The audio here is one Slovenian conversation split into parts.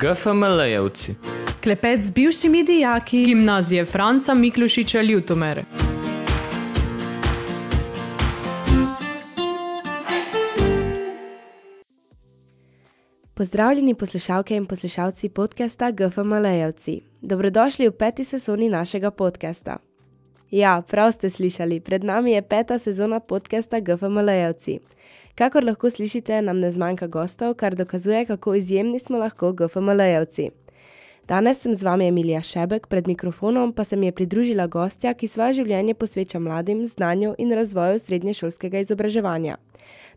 GFML-jevci. Klepet z bivšimi dijaki Gimnazije Franca Miklošiča Ljutomer. Pozdravljeni poslušalke in poslušalci podcasta GFML-jevci. Dobrodošli v 5. sezoni našega podcasta. Ja, prav ste slišali, pred nami je 5. sezona podcasta GFML-jevci. Kakor lahko slišite, nam ne zmanjka gostov, kar dokazuje, kako izjemni smo lahko GFML-jevci. Danes sem z vami Emilija Šebek, pred mikrofonom pa se mi je pridružila gostja, ki svoje življenje posveča mladim, znanju in razvoju srednješolskega izobraževanja.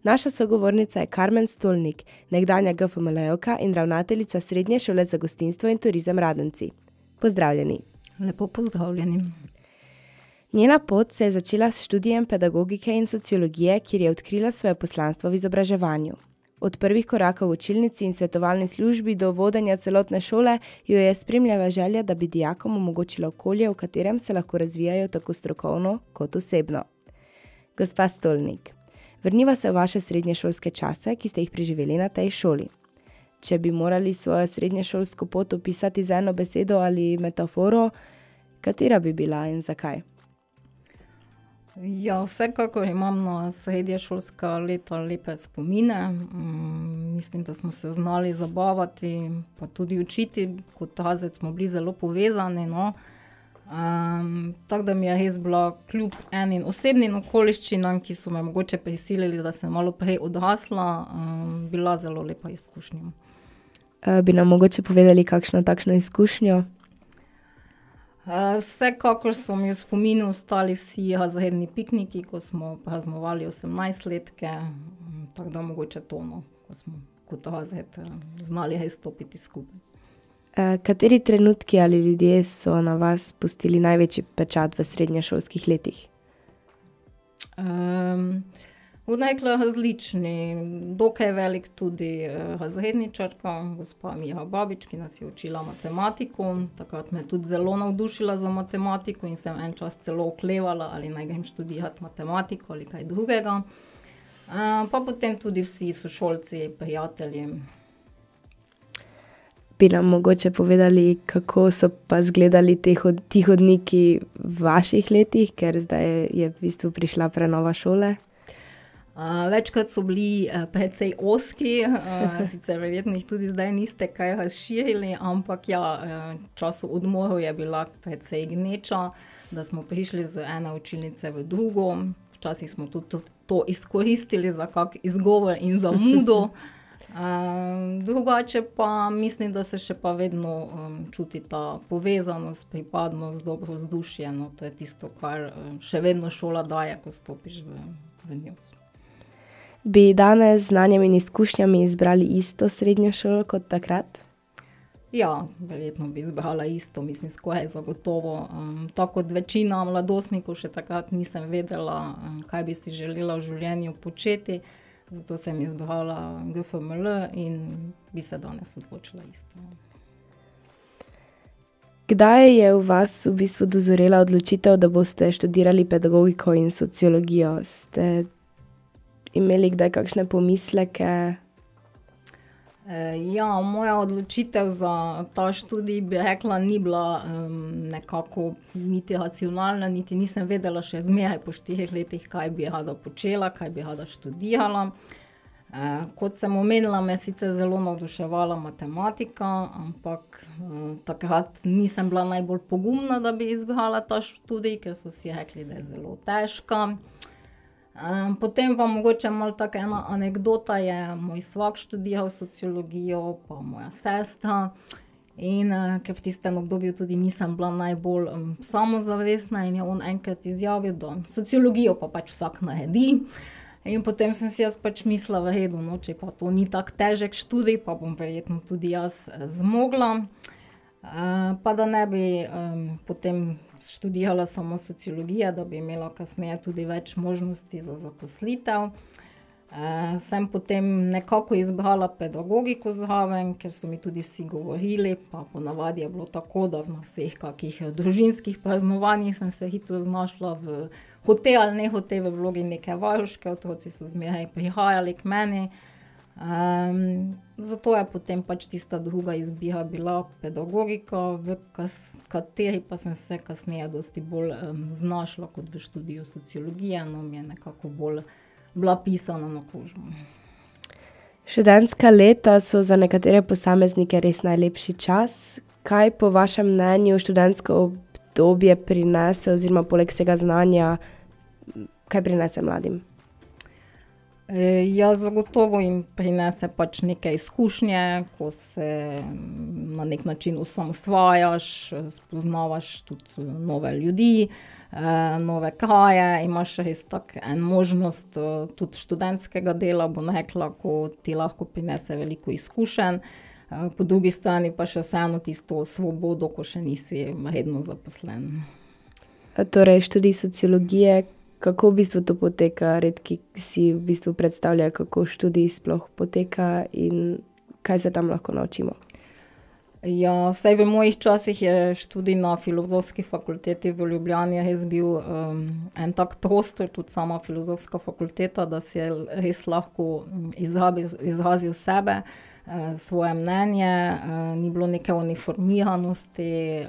Naša sogovornica je Karmen Stolnik, nekdanja GFML-jevka in ravnateljica Srednje šole za gostinstvo in turizem Radenci. Pozdravljeni. Lepo pozdravljeni. Njena pot se je začela s študijem pedagogike in sociologije, kjer je odkrila svoje poslanstvo v izobraževanju. Od prvih korakov v učilnici in svetovalni službi do vodenja celotne šole jo je spremljala želja, da bi dijakom omogočila okolje, v katerem se lahko razvijajo tako strokovno kot osebno. Gospa Stolnik, vrniva se v vaše srednješolske čase, ki ste jih preživeli na tej šoli. Če bi morali svojo srednješolsko pot opisati z eno besedo ali metaforo, katera bi bila in zakaj? Ja, vsekakor imam na srednješolska leta lepe spomine. Mislim, da smo se znali zabavati, pa tudi učiti. Kot razred smo bili zelo povezani. No. Tako da mi je res bila kljub enim osebnim okoliščinam, ki so me mogoče prisilili, da sem malo prej odrasla, bila zelo lepa izkušnja. Bi nam mogoče povedali kakšno takšno izkušnjo? Vsekakor so mi v spominu ostali vsi razredni pikniki, ko smo praznovali 18-letke, tako da mogoče to, no, ko smo kot razred znali res stopiti skupaj. Kateri trenutki ali ljudje so na vas pustili največji pečat v srednješolskih letih? Odnekla različni, dokaj velik tudi razredničarka, gospa Mira Babič, ki nas je učila matematiko. Takrat me tudi zelo navdušila za matematiko in sem en čas celo oklevala, ali naj grem študirati matematiko ali kaj drugega. Pa potem tudi vsi sošolci, prijatelji. Bi nam mogoče povedali, kako so pa izgledali ti hodniki v vaših letih, ker zdaj je v bistvu prišla prenova šole? Večkrat so bili precej ozki, sicer verjetno jih tudi zdaj niste kaj razširili, ampak ja, času odmorov je bila precej gneča, da smo prišli z ene učilnice v drugo. Včasih smo tudi to izkoristili za kak izgovor in zamudo. Drugače pa mislim, da se še pa vedno čuti ta povezanost, pripadnost, dobro vzdušje. No, to je tisto, kar še vedno šola daje, ko stopiš v njo. Bi danes z znanjem in izkušnjami izbrali isto srednjo šolo kot takrat? Ja, verjetno bi izbrala isto, mislim, skoraj zagotovo. Tako kot večina mladostnikov še takrat nisem vedela, kaj bi si želela v življenju početi, zato sem izbrala GFML in bi se danes odločila isto. Kdaj je v vas v bistvu dozorela odločitev, da boste študirali pedagogiko in sociologijo? Ste imeli kdaj kakšne pomisleke? Ja, moja odločitev za ta študij bi rekla ni bila nekako niti racionalna, niti nisem vedela še zmeraj po 4 letih, kaj bi rada počela, kaj bi rada študirala. Kot sem omenila, me sicer zelo navduševala matematika, ampak takrat nisem bila najbolj pogumna, da bi izbrala ta študij, ker so si rekli, da je zelo težka. Potem pa mogoče malo taka ena anekdota je, moj svak študiral sociologijo, pa moja sestra. In ker v tistem obdobju tudi nisem bila najbolj samozavestna in je on enkrat izjavil, da sociologijo pa pač vsak naredi. In potem sem si jaz pač mislila, v redu, no, če pa to ni tak težek študij, pa bom verjetno tudi jaz zmogla. Pa da ne bi potem študirala samo sociologija, da bi imela kasneje tudi več možnosti za zaposlitev. Sem potem nekako izbrala pedagogiko zraven, ker so mi tudi vsi govorili, pa ponavadi je bilo tako, da na vseh kakih družinskih praznovanjih sem se hitro znašla v hote ali ne hote v vlogi neke varuške, otroci so zmeraj prihajali k meni. Zato je potem pač tista druga izbira bila pedagogika, v kateri pa sem se kasneje dosti bolj znašla kot v študiju sociologije, no mi je nekako bolj bila pisana na kožo. Študentska leta so za nekatere posameznike res najlepši čas. Kaj po vašem mnenju študentsko obdobje prinese oziroma poleg vsega znanja, kaj prinese mladim? Ja, zagotovo jim prinese pač neke izkušnje, ko se na nek način osamosvajaš, spoznavaš tudi nove ljudi, nove kraje, imaš res tako en možnost tudi študentskega dela, bom rekla, ko ti lahko prinese veliko izkušenj. Po drugi strani pa še vseeno tisto svobodo, ko še nisi redno zaposlen. Torej, študij sociologije, kako v bistvu to poteka? Redki si v bistvu predstavljajo, kako študij sploh poteka in kaj se tam lahko naučimo? Ja, vsaj v mojih časih je študij na Filozofski fakulteti v Ljubljani res bil en tak prostor, tudi sama Filozofska fakulteta, da si res lahko izrazil sebe, svoje mnenje, ni bilo neke uniformiranosti,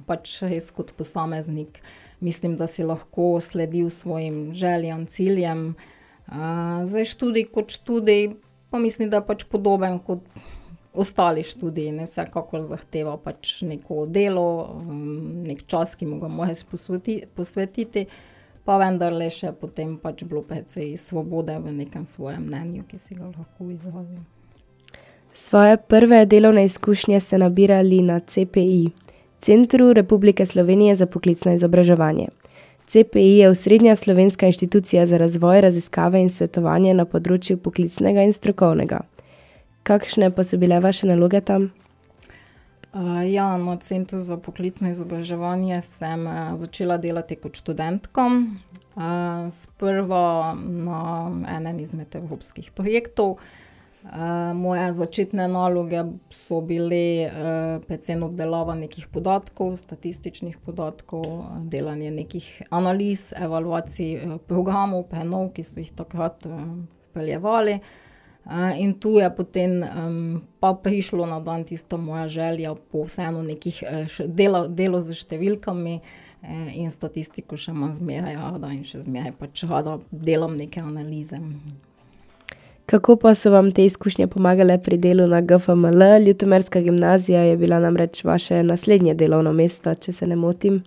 pač res kot posameznik. Mislim, da si lahko sledil svojim željam, ciljem. Zdaj študij kot študij, pa mislim, da je pač podoben kot ostali študiji. Ne, vsekakor zahteva pač neko delo, nek čas, ki mu ga moraš posvetiti, pa vendarle še potem pač bilo precej svobode v nekem svojem mnenju, ki si ga lahko izrazil. Svoje prve delovne izkušnje ste nabirali na CPI, Centru Republike Slovenije za poklicno izobraževanje. CPI je osrednja slovenska inštitucija za razvoj, raziskave in svetovanje na področju poklicnega in strokovnega. Kakšne pa so bile vaše naloge tam? Ja, na Centru za poklicno izobraževanje sem začela delati kot študentka. Sprva na enem izmed evropskih projektov. Moje začetne naloge so bile predvsem obdelava nekih podatkov, statističnih podatkov, delanje nekih analiz, evaluacij programov, prenov, ki so jih takrat vpeljevali. In tu je potem pa prišlo na dan tisto moja želja po vseeno nekih delo z številkami in statistiko še imam zmeraj rada in še zmeraj pač rada delam neke analize. Kako pa so vam te izkušnje pomagale pri delu na GFML? Ljutomerska gimnazija je bila namreč vaše naslednje delovno mesto, če se ne motim.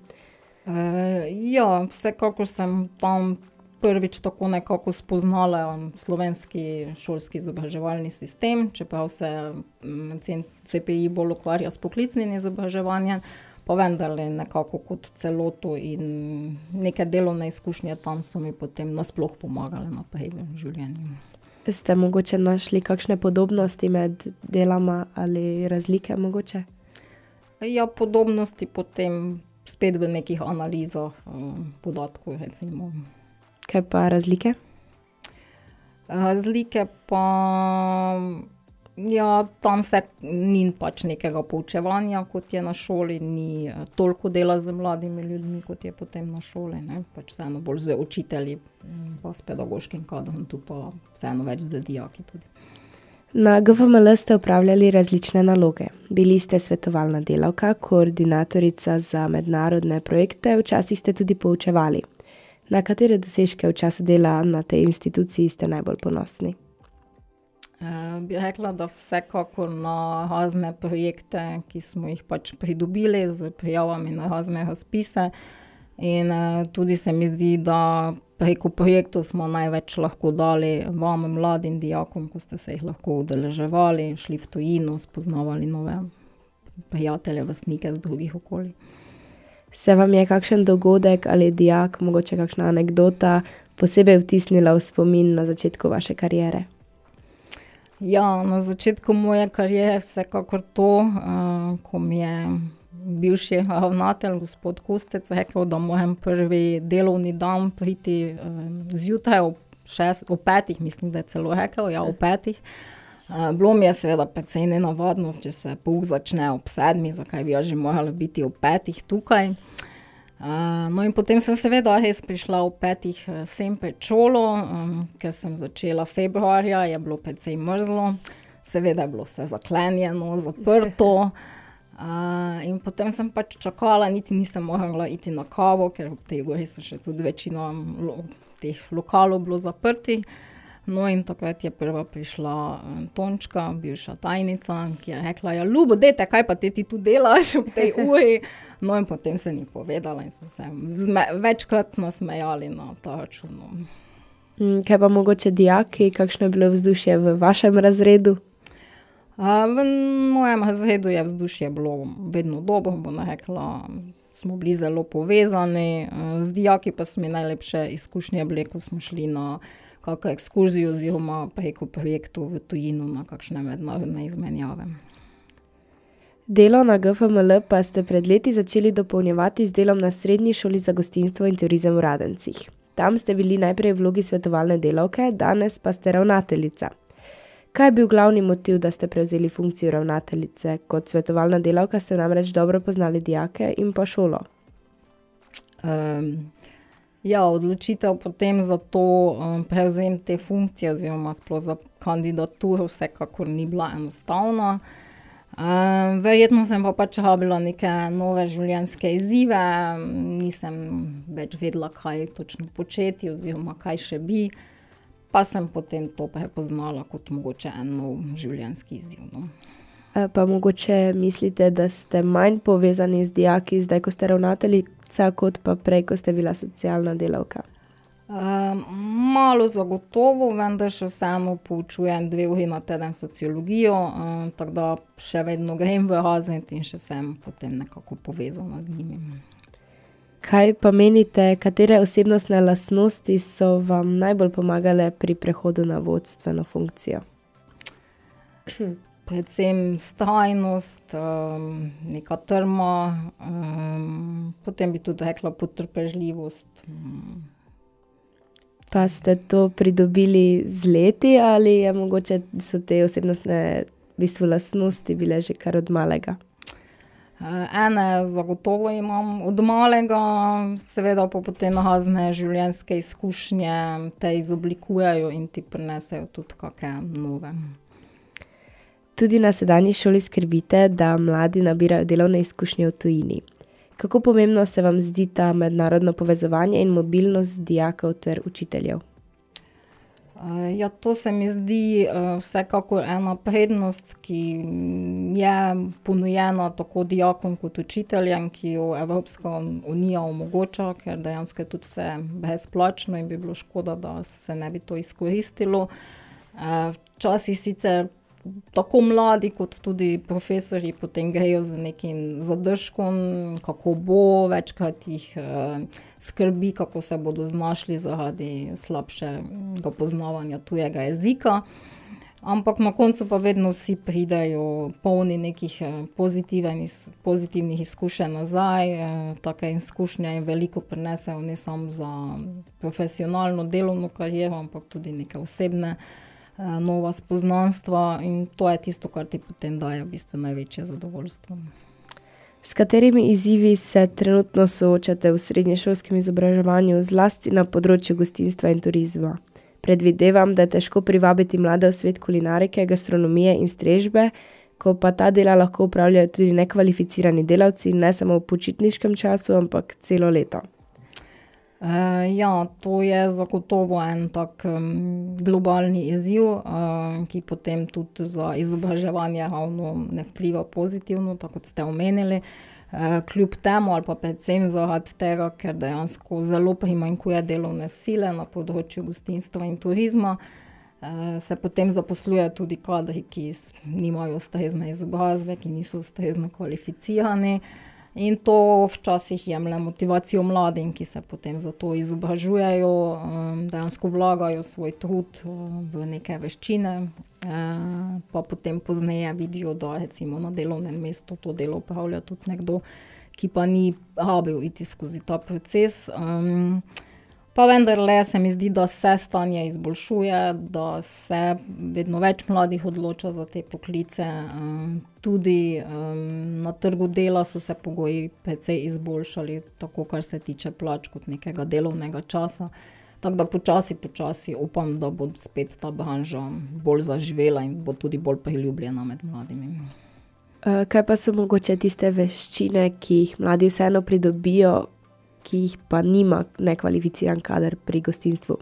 Ja, vsekakor sem tam prvič tako nekako spoznala slovenski šolski izobraževalni sistem, čeprav se CPI bolj ukvarja s poklicnim izobraževanjem, pa vendarle nekako kot celoto in neke delovne izkušnje tam so mi potem nasploh pomagale naprej v življenju. Ste mogoče našli kakšne podobnosti med delama ali razlike mogoče? Ja, podobnosti potem spet v nekih analizah podatkov, recimo. Kaj pa razlike? Razlike pa, ja, tam se ni pač nekega poučevanja, kot je na šoli, ni toliko dela z mladimi ljudmi, kot je potem na šoli, ne, pač vseeno bolj z učitelji, pa s pedagoškim kadrom, tu pa vseeno več z dijaki tudi. Na GFML ste opravljali različne naloge. Bili ste svetovalna delavka, koordinatorica za mednarodne projekte, včasih ste tudi poučevali. Na katere dosežke v času dela na tej instituciji ste najbolj ponosni? Bi rekla, da vsekakor na razne projekte, ki smo jih pač pridobili z prijavami na razne razpise. In tudi se mi zdi, da preko projektov smo največ lahko dali vam, mladim dijakom, ko ste se jih lahko udeleževali, šli v tujino, spoznavali nove prijatelje, vrstnike z drugih okolij. Se vam je kakšen dogodek ali dijak, mogoče kakšna anekdota, posebej vtisnila v spomin na začetku vaše kariere? Ja, na začetku moje kariere vsekakor to, ko mi je bivši ravnatelj, gospod Kustec, rekel, da moram prvi delovni dan priti zjutraj ob 5, mislim, da je celo rekel, ja, ob 5. Bilo mi je seveda precej nenavadnost, če se pouk začne ob 7, zakaj bi jaz že morala biti ob 5 tukaj. No in potem sem seveda res prišla v 5 sem pred šolo, ker sem začela februarja, je bilo precej mrzlo, seveda je bilo vse zaklenjeno, zaprto. In potem sem pač čakala, niti nisem mogla iti na kavo, ker v tej gori so še tudi večino teh lokalov bilo zaprti. No in takrat je prva prišla Tončka, bivša tajnica, ki je rekla, ja, Ljubo, dajte, kaj pa ti tu delaš ob tej uri? No in potem se ni povedala in smo se večkrat nasmejali na ta račun. Kaj pa mogoče dijaki, kakšno je bilo vzdušje v vašem razredu? V mojem razredu je vzdušje bilo vedno dobro, bom rekla, smo bili zelo povezani, z dijaki pa so mi najlepše izkušnje bile, ko smo šli na kakšno ekskurzijo oziroma preko projektov v tujino na kakšne mednarodne izmenjave. Delo na GFML pa ste pred leti začeli dopolnjevati z delom na Srednji šoli za gostinstvo in turizem v Radencih. Tam ste bili najprej v vlogi svetovalne delavke, danes pa ste ravnateljica. Kaj je bil glavni motiv, da ste prevzeli funkcijo ravnateljice? Kot svetovalna delavka ste namreč dobro poznali dijake in pa šolo. Odločitev potem za to prevzem te funkcije oziroma sploh za kandidaturo vsekakor ni bila enostavna. Verjetno sem pa pač rabila neke nove življenjske izzive, nisem več vedela, kaj točno početi oziroma kaj še bi, pa sem potem to prepoznala kot mogoče en nov življenjski izziv. Pa mogoče mislite, da ste manj povezani z dijaki zdaj, ko ste ravnateljica, kot pa prej, ko ste bila socialna delavka? Malo zagotovo, vendar še vseeno poučujem 2 uri na teden sociologijo, tako da še vedno grem v razred in še sem potem nekako povezana z njimi. Kaj pa menite, katere osebnostne lastnosti so vam najbolj pomagale pri prehodu na vodstveno funkcijo? Predvsem vztrajnost, neka trma, potem bi tudi rekla potrpežljivost. Pa ste to pridobili z leti ali je mogoče so te osebnostne lastnosti bile že kar od malega? Ene zagotovo imam od malega, seveda pa potem razne življenjske izkušnje te izoblikujejo in ti prinesejo tudi kakšne nove. Tudi na sedanji šoli skrbite, da mladi nabirajo delovne izkušnje v tujini. Kako pomembno se vam zdi ta mednarodno povezovanje in mobilnost dijakov ter učiteljev? To se mi zdi vsekakor ena prednost, ki je ponujena tako dijakom kot učiteljem, ki jo Evropska unija omogoča, ker dejansko je tudi vse brezplačno in bi bilo škoda, da se ne bi to izkoristilo. Včasih sicer tako mladi kot tudi profesorji potem grejo z nekim zadržkom, kako bo, večkrat jih skrbi, kako se bodo znašli zaradi slabšega poznavanja tujega jezika. Ampak na koncu pa vedno vsi pridejo polni nekih pozitivnih izkušenj nazaj. Take izkušnje jim veliko prinesejo ne samo za profesionalno delovno kariero, ampak tudi neke osebne nova spoznanstva in to je tisto, kar ti potem daje v bistvu največje zadovoljstvo. S katerimi izzivi se trenutno soočate v srednješolskem izobraževanju, zlasti na področju gostinstva in turizma? Predvidevam, da je težko privabiti mlade v svet kulinarike, gastronomije in strežbe, ko pa ta dela lahko opravljajo tudi nekvalificirani delavci, ne samo v počitniškem času, ampak celo leto. To je zagotovo en tak globalni izziv, ki potem tudi za izobraževanje ravno ne vpliva pozitivno, tako kot ste omenili. Kljub temu ali pa predvsem zaradi tega, ker dejansko zelo primanjkuje delovne sile na področju gostinstva in turizma, se potem zaposlujejo tudi kadri, ki nimajo ustrezne izobrazbe, ki niso ustrezno kvalificirani. In to včasih jemlje motivacijo mladim, ki se potem za to izobražujejo, dejansko vlagajo svoj trud v neke veščine, pa potem pozneje vidijo, da recimo na delovnem mestu to delo opravlja tudi nekdo, ki pa ni rabil iti skozi ta proces. Pa vendarle se mi zdi, da se stanje izboljšuje, da se vedno več mladih odloča za te poklice. Tudi na trgu dela so se pogoji precej izboljšali, tako kar se tiče plač kot nekega delovnega časa. Tako da počasi upam, da bo spet ta branža bolj zaživela in bo tudi bolj priljubljena med mladimi. Kaj pa so mogoče tiste veščine, ki jih mladi vseeno pridobijo, ki jih pa nima nekvalificiran kader pri gostinstvu?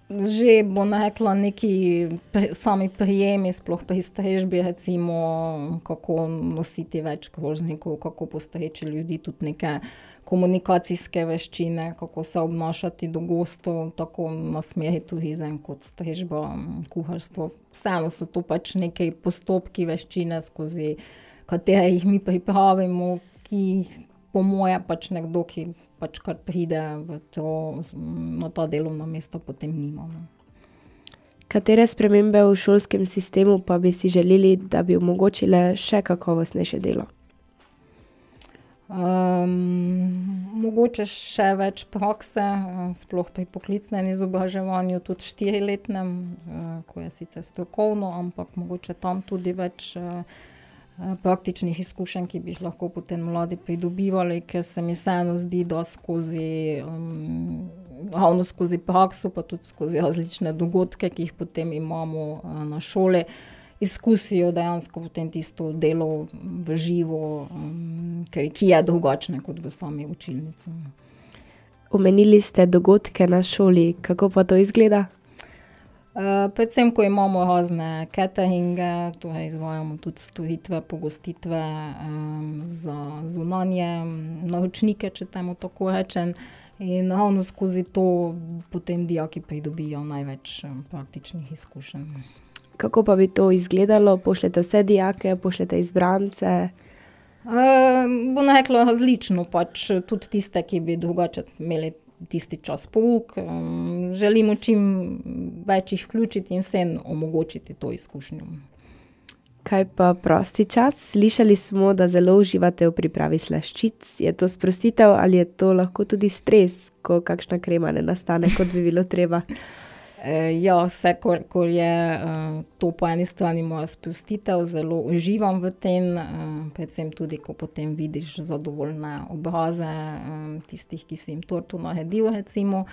Že bom rekla neki sami prijemi, sploh pri strežbi, recimo, kako nositi več krožnikov, kako postreči ljudi, tudi neke komunikacijske veščine, kako se obnašati do gostov, tako na smeri turizem kot strežba, kuharstvo. Vseeno so to pač neki postopki, veščine, skozi katere jih mi pripravimo, ki po moje pač nekdo, ki pač kar pride na ta delovna mesta, potem nima. Katere spremembe v šolskem sistemu pa bi si želeli, da bi omogočile še kakovostnejše delo? Mogoče še več prakse, sploh pri poklicnem izobraževanju, tudi 4-letnem, ko je sicer strokovno, ampak mogoče tam tudi več praktičnih izkušenj, ki bi jih lahko potem mladi pridobivali, ker se mi vseeno zdi, da ravno skozi prakso, pa tudi skozi različne dogodke, ki jih potem imamo na šoli, izkusijo dejansko potem tisto delo v živo, ki je drugačne kot v sami učilnici. Omenili ste dogodke na šoli, kako pa to izgleda? Predvsem, ko imamo razne cateringe, torej izvajamo tudi storitve, pogostitve za zunanje naročnike, če temu tako rečem. In ravno skozi to potem dijaki pridobijo največ praktičnih izkušenj. Kako pa bi to izgledalo? Pošljete vse dijake, pošljete izbrance? Bom rekla različno, pač tudi tiste, ki bi drugače imeli tisti čas pouk. Želimo čim več jih vključiti in vsem omogočiti to izkušnjo. Kaj pa prosti čas? Slišali smo, da zelo uživate v pripravi slaščic. Je to sprostitev ali je to lahko tudi stres, ko kakšna krema ne nastane, kot bi bilo treba? Vse, ko je to po eni strani moja sprostitev, zelo uživam v tem, predvsem tudi, ko potem vidiš zadovoljne obraze tistih, ki si jim torto naredil, recimo.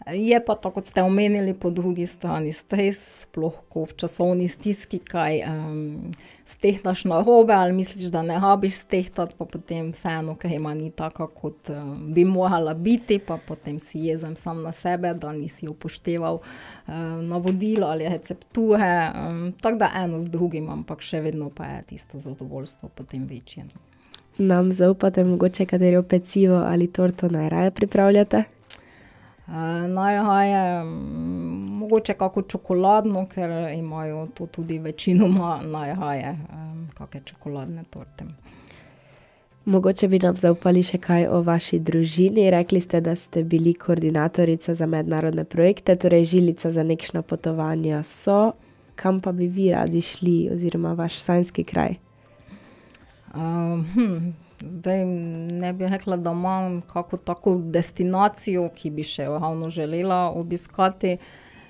Je pa to, kot ste omenili, po drugi strani stres, sploh ko v časovni stiski kaj stehtaš narobe ali misliš, da ne rabiš stehtati, pa potem vseeno krema ni taka, kot bi morala biti, pa potem si jezen sam na sebe, da nisi upošteval navodil ali recepture. Tako da eno z drugim, ampak še vedno pa je tisto zadovoljstvo potem večje. Nam zaupate mogoče katero pecivo ali torto najraje pripravljate? Najraje mogoče kako čokoladno, ker imajo to tudi večinoma najraje kakšne čokoladne torte. Mogoče bi nam zaupali še kaj o vaši družini. Rekli ste, da ste bili koordinatorica za mednarodne projekte, torej žilica za nekšna potovanja so. Kam pa bi vi radi šli oziroma vaš sanjski kraj? Zdaj ne bi rekla, da imam kako tako destinacijo, ki bi še ravno želela obiskati.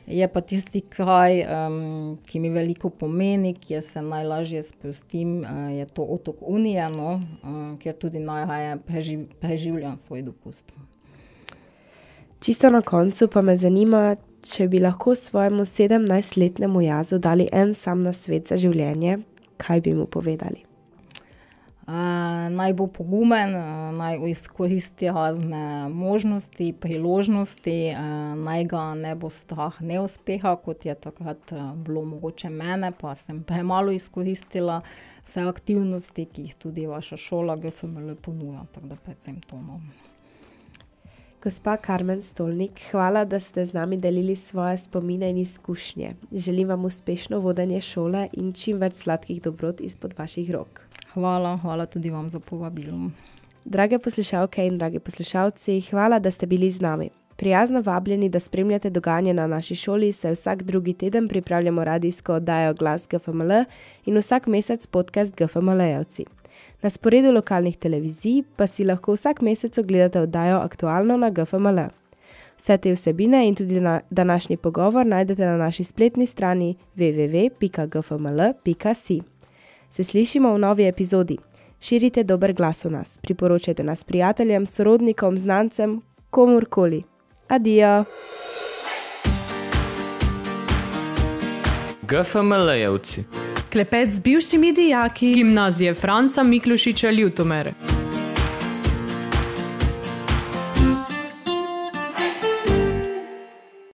Je pa tisti kraj, ki mi veliko pomeni, kjer se najlažje sprostim, je to otok Unije, kjer tudi najraje preživljam svoj dopust. Čisto na koncu pa me zanima, če bi lahko svojemu 17-letnemu Jazu dali en sam nasvet za življenje, kaj bi mu povedali? Naj bo pogumen, naj izkoristi razne možnosti, priložnosti, naj ga ne bo strah neuspeha, kot je takrat bilo mogoče mene, pa sem premalo izkoristila vse aktivnosti, ki jih tudi vaša šola GFML ponuja, tako da predvsem to. Gospa Karmen Stolnik, hvala, da ste z nami delili svoje spomine in izkušnje. Želim vam uspešno vodenje šole in čim več sladkih dobrot izpod vaših rok. Hvala tudi vam za povabilo. Drage poslušalke in dragi poslušalci, hvala, da ste bili z nami. Prijazno vabljeni, da spremljate dogajanje na naši šoli, saj vsak drugi teden pripravljamo radijsko oddajo Glas GFML in vsak mesec podcast GFML-jevci. Na sporedu lokalnih televizij pa si lahko vsak mesec ogledate oddajo Aktualno na GFML. Vse te vsebine in tudi današnji pogovor najdete na naši spletni strani www.gfml.si. Se slišimo v novi epizodi. Širite dober glas o nas, priporočajte nas prijateljem, sorodnikom, znancem, komurkoli. Adijo! GFML-jevci. Klepet z bivšimi dijaki. Gimnazije Franca Miklošiča Ljutomere.